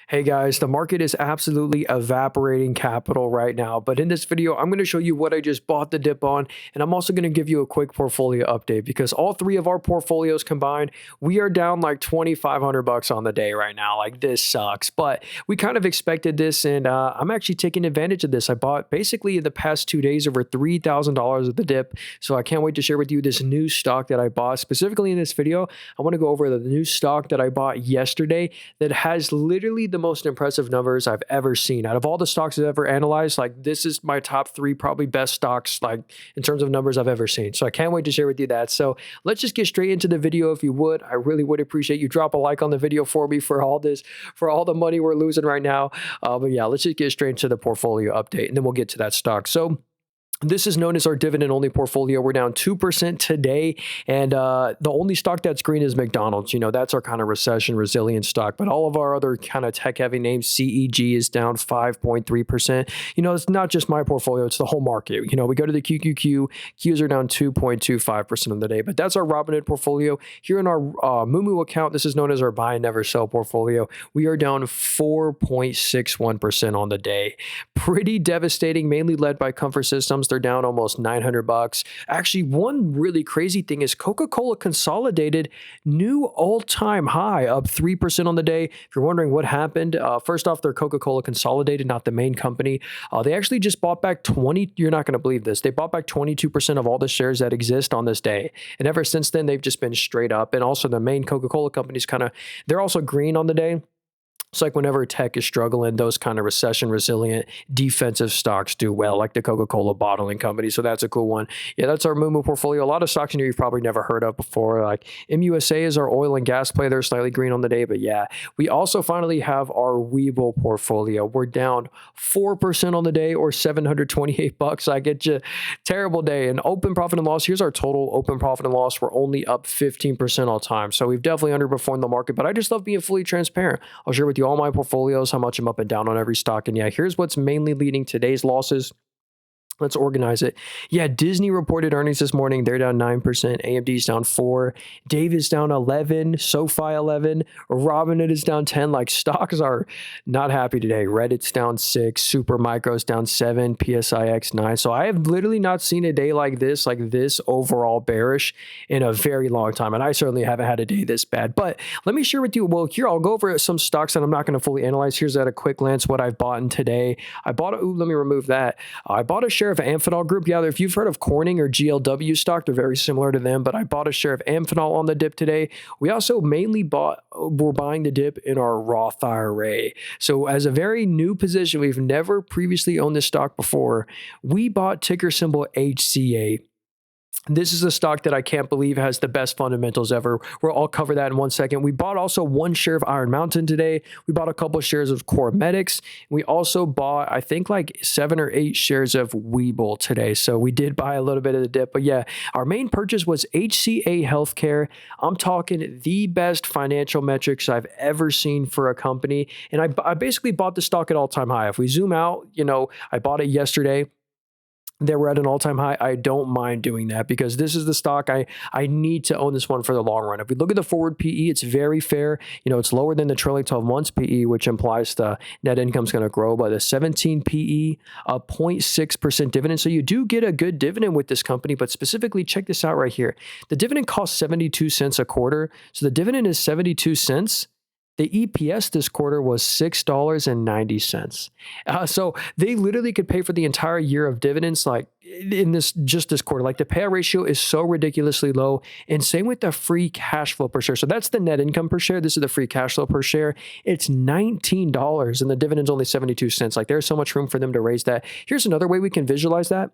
Hey guys, the market is absolutely evaporating capital right now, but in this video, I'm going to show you what I just bought the dip on, and I'm also going to give you a quick portfolio update because all three of our portfolios combined, we are down like 2,500 bucks on the day right now. Like this sucks, but we kind of expected this, and I'm actually taking advantage of this. I bought basically in the past 2 days over $3,000 of the dip, so I can't wait to share with you this new stock that I bought. Specifically in this video, I want to go over the new stock that I bought yesterday that has literally the most impressive numbers I've ever seen. Out of all the stocks I've ever analyzed, like this is my top three probably best stocks like in terms of numbers I've ever seen. So I can't wait to share with you that. So let's just get straight into the video if you would. I really would appreciate you drop a like on the video for me for all this, for all the money we're losing right now. But yeah, let's just get straight into the portfolio update and then we'll get to that stock. So this is known as our dividend-only portfolio. We're down 2% today, and the only stock that's green is McDonald's. You know, that's our kind of recession-resilient stock, but all of our other kind of tech-heavy names, CEG is down 5.3%. You know, it's not just my portfolio, it's the whole market. You know, we go to the QQQ, Qs are down 2.25% of the day, but that's our Robinhood portfolio. Here in our Moomoo account, this is known as our buy and never sell portfolio. We are down 4.61% on the day. Pretty devastating, mainly led by Comfort Systems. They're down almost 900 bucks. Actually, one really crazy thing is Coca-Cola consolidated new all-time high, up 3% on the day. If you're wondering what happened, first off, they're Coca-Cola consolidated, not the main company. They actually just bought back you're not going to believe this. They bought back 22% of all the shares that exist on this day. And ever since then, they've just been straight up. And also the main Coca-Cola companies they're also green on the day. It's like whenever tech is struggling, those kind of recession-resilient defensive stocks do well, like the Coca-Cola bottling company. So that's a cool one. Yeah, that's our Moomoo portfolio. A lot of stocks in here you've probably never heard of before. Like MUSA is our oil and gas play. They're slightly green on the day, but yeah. We also finally have our Webull portfolio. We're down 4% on the day, or 728 bucks. I get you. Terrible day. And open profit and loss. Here's our total open profit and loss. We're only up 15% all time. So we've definitely underperformed the market, but I just love being fully transparent. I'll share with you all my portfolios, how much I'm up and down on every stock. And yeah, here's what's mainly leading today's losses. Let's organize it. Yeah, Disney reported earnings this morning. They're down 9%. AMD's down 4%. Dave is down 11%. SoFi 11%. Robinhood is down 10%. Like stocks are not happy today. Reddit's down 6%. Supermicro's down 7%. PSIX 9%. So I have literally not seen a day like this overall bearish in a very long time. And I certainly haven't had a day this bad. But let me share with you. Well, here I'll go over some stocks that I'm not going to fully analyze. Here's at a quick glance what I've bought in today. Let me remove that. I bought a share of Amphenol Group. Yeah, if you've heard of Corning or GLW stock, they're very similar to them, but I bought a share of Amphenol on the dip today. We also we're buying the dip in our Roth IRA. So as a very new position, we've never previously owned this stock before. We bought ticker symbol HCA. This is a stock that I can't believe has the best fundamentals ever. I'll cover that in 1 second. We bought also one share of Iron Mountain today. We bought a couple of shares of CorMedix. We also bought, I think, like 7 or 8 shares of Webull today. So we did buy a little bit of the dip. But yeah, our main purchase was HCA Healthcare. I'm talking the best financial metrics I've ever seen for a company. And I basically bought the stock at all-time high. If we zoom out, I bought it yesterday. They were at an all-time high. I don't mind doing that because this is the stock I need to own this one for the long run. If we look at the forward PE, it's very fair. It's lower than the trailing 12 months PE, which implies the net income is going to grow by the 17 PE, a 0.6% dividend. So you do get a good dividend with this company, but specifically check this out right here. The dividend costs 72 cents a quarter. So the dividend is 72 cents. The EPS this quarter was $6.90. So they literally could pay for the entire year of dividends like in this quarter. Like the payout ratio is so ridiculously low. And same with the free cash flow per share. So that's the net income per share. This is the free cash flow per share. It's $19 and the dividend's only 72 cents. Like there's so much room for them to raise that. Here's another way we can visualize that.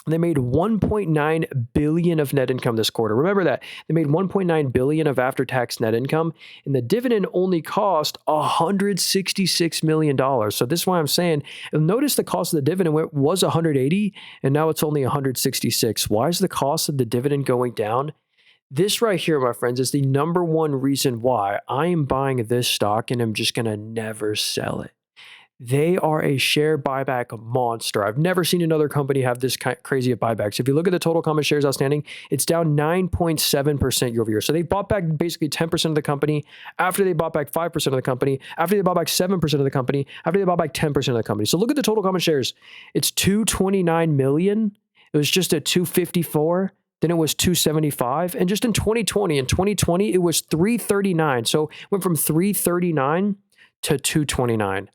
They made $1.9 billion of net income this quarter. Remember that. They made $1.9 billion of after-tax net income, and the dividend only cost $166 million. So this is why I'm saying, notice the cost of the dividend was $180, and now it's only $166. Why is the cost of the dividend going down? This right here, my friends, is the number one reason why I am buying this stock, and I'm just going to never sell it. They are a share buyback monster. I've never seen another company have this crazy of buybacks. If you look at the total common shares outstanding, it's down 9.7% year over year. So they bought back basically 10% of the company after they bought back 5% of the company, after they bought back 7% of the company, after they bought back 10% of the company. So look at the total common shares. It's 229 million. It was just at 254. Then it was 275. And just in 2020, it was 339. So it went from 339 to 229.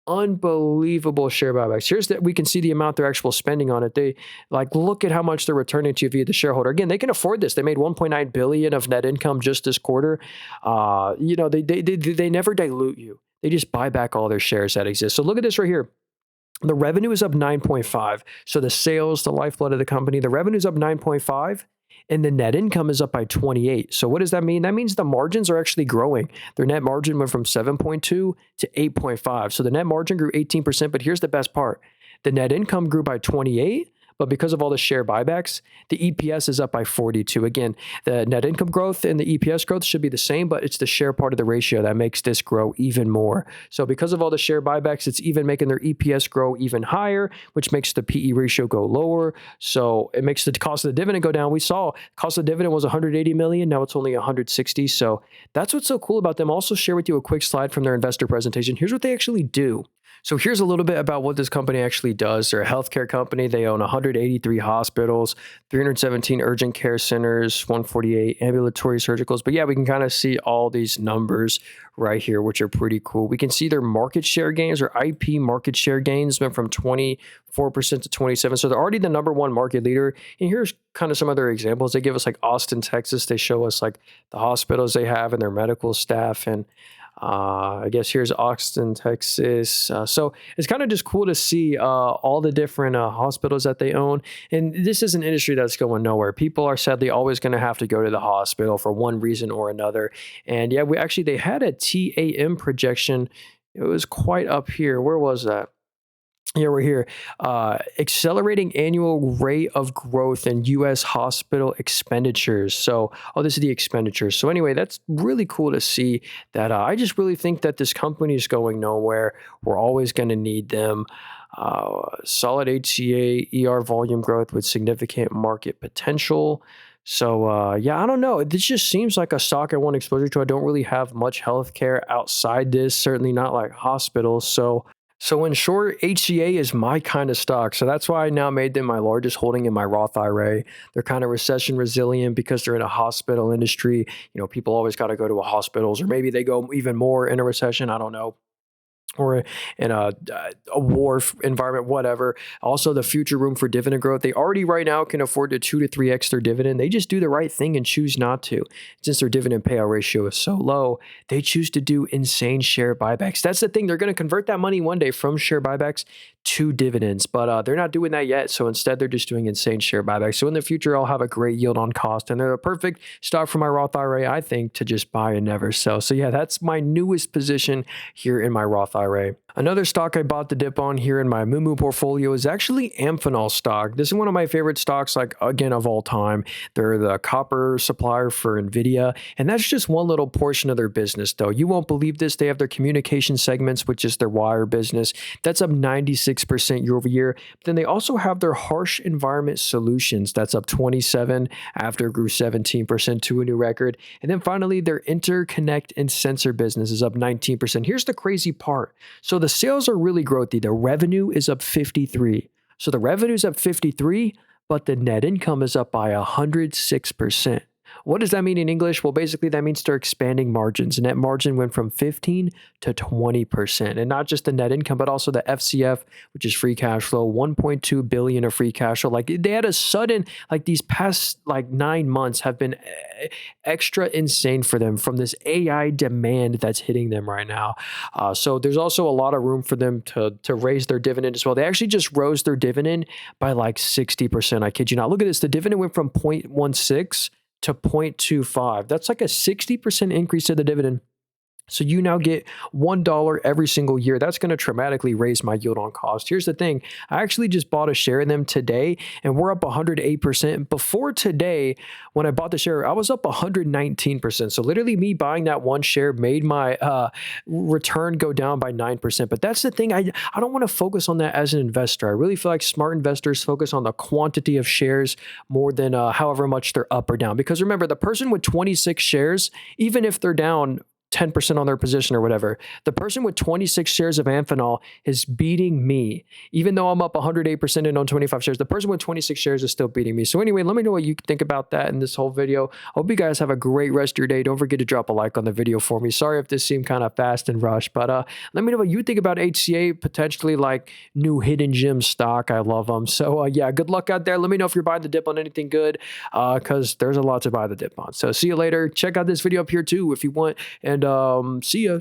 Unbelievable share buybacks. Here's that we can see the amount they're actually spending on it. They like look at how much they're returning to you via the shareholder. Again, they can afford this. They made 1.9 billion of net income just this quarter. They never dilute you. They just buy back all their shares that exist. So look at this right here. The revenue is up 9.5. So the sales, the lifeblood of the company, the revenue is up 9.5 and the net income is up by 28. So what does that mean? That means the margins are actually growing. Their net margin went from 7.2 to 8.5. So the net margin grew 18%, but here's the best part. The net income grew by 28. But because of all the share buybacks, the EPS is up by 42. Again, the net income growth and the EPS growth should be the same, but it's the share part of the ratio that makes this grow even more. So because of all the share buybacks, it's even making their EPS grow even higher, which makes the PE ratio go lower. So it makes the cost of the dividend go down. We saw cost of the dividend was 180 million. Now it's only 160. So that's what's so cool about them. I'll also share with you a quick slide from their investor presentation. Here's what they actually do. So here's a little bit about what this company actually does. They're a healthcare company. They own 183 hospitals, 317 urgent care centers, 148 ambulatory surgicals. But yeah, we can kind of see all these numbers right here, which are pretty cool. We can see their market share gains or IP market share gains went from 24% to 27%. So they're already the number one market leader. And here's kind of some other examples. They give us like Austin, Texas. They show us like the hospitals they have and their medical staff. And I guess here's Austin, Texas. So it's kind of just cool to see all the different hospitals that they own. And this is an industry that's going nowhere. People are sadly always going to have to go to the hospital for one reason or another. And yeah, they had a TAM projection. It was quite up here. Where was that? Yeah, we're here. Accelerating annual rate of growth in U.S. hospital expenditures. So, this is the expenditures. So anyway, that's really cool to see that. I just really think that this company is going nowhere. We're always going to need them. Solid HCA ER volume growth with significant market potential. So, yeah, I don't know. This just seems like a stock I want exposure to. I don't really have much healthcare outside this, certainly not like hospitals. So in short, HCA is my kind of stock. So that's why I now made them my largest holding in my Roth IRA. They're kind of recession resilient because they're in a hospital industry. People always got to go to hospitals, or maybe they go even more in a recession. I don't know. Or in a war environment, whatever. Also, the future room for dividend growth. They already right now can afford to 2 to 3x their dividend. They just do the right thing and choose not to. Since their dividend payout ratio is so low, they choose to do insane share buybacks. That's the thing. They're going to convert that money one day from share buybacks to dividends, but they're not doing that yet. So instead, they're just doing insane share buybacks. So in the future, I'll have a great yield on cost, and they're the perfect stock for my Roth IRA, I think, to just buy and never sell. So yeah, that's my newest position here in my Roth IRA. Another stock I bought the dip on here in my Moomoo portfolio is actually Amphenol stock. This is one of my favorite stocks, again, of all time. They're the copper supplier for NVIDIA, and that's just one little portion of their business, though. You won't believe this. They have their communication segments, which is their wire business. That's up 96% year over year. But then they also have their harsh environment solutions. That's up 27 after it grew 17% to a new record. And then finally, their interconnect and sensor business is up 19%. Here's the crazy part. So the sales are really growthy. The revenue is up 53. So the revenue is up 53, but the net income is up by 106%. What does that mean in English? Well, basically that means they're expanding margins. Net margin went from 15 to 20%. And not just the net income, but also the FCF, which is free cash flow, 1.2 billion of free cash flow. They had a sudden, these past 9 months have been extra insane for them from this AI demand that's hitting them right now. So there's also a lot of room for them to raise their dividend as well. They actually just rose their dividend by 60%. I kid you not. Look at this. The dividend went from 0.16 to 0.25. That's like a 60% increase to the dividend. So you now get $1 every single year. That's going to dramatically raise my yield on cost. Here's the thing. I actually just bought a share in them today and we're up 108%. Before today, when I bought the share, I was up 119%. So literally me buying that one share made my return go down by 9%. But that's the thing. I don't want to focus on that as an investor. I really feel like smart investors focus on the quantity of shares more than however much they're up or down. Because remember, the person with 26 shares, even if they're down 10% on their position or whatever, the person with 26 shares of Amphenol is beating me. Even though I'm up 108% and on 25 shares, the person with 26 shares is still beating me. So anyway, let me know what you think about that in this whole video. Hope you guys have a great rest of your day. Don't forget to drop a like on the video for me. Sorry if this seemed kind of fast and rushed, but let me know what you think about HCA, potentially like new hidden gem stock. I love them. So yeah, good luck out there. Let me know if you're buying the dip on anything good, because there's a lot to buy the dip on. So see you later. Check out this video up here too if you want, and see ya.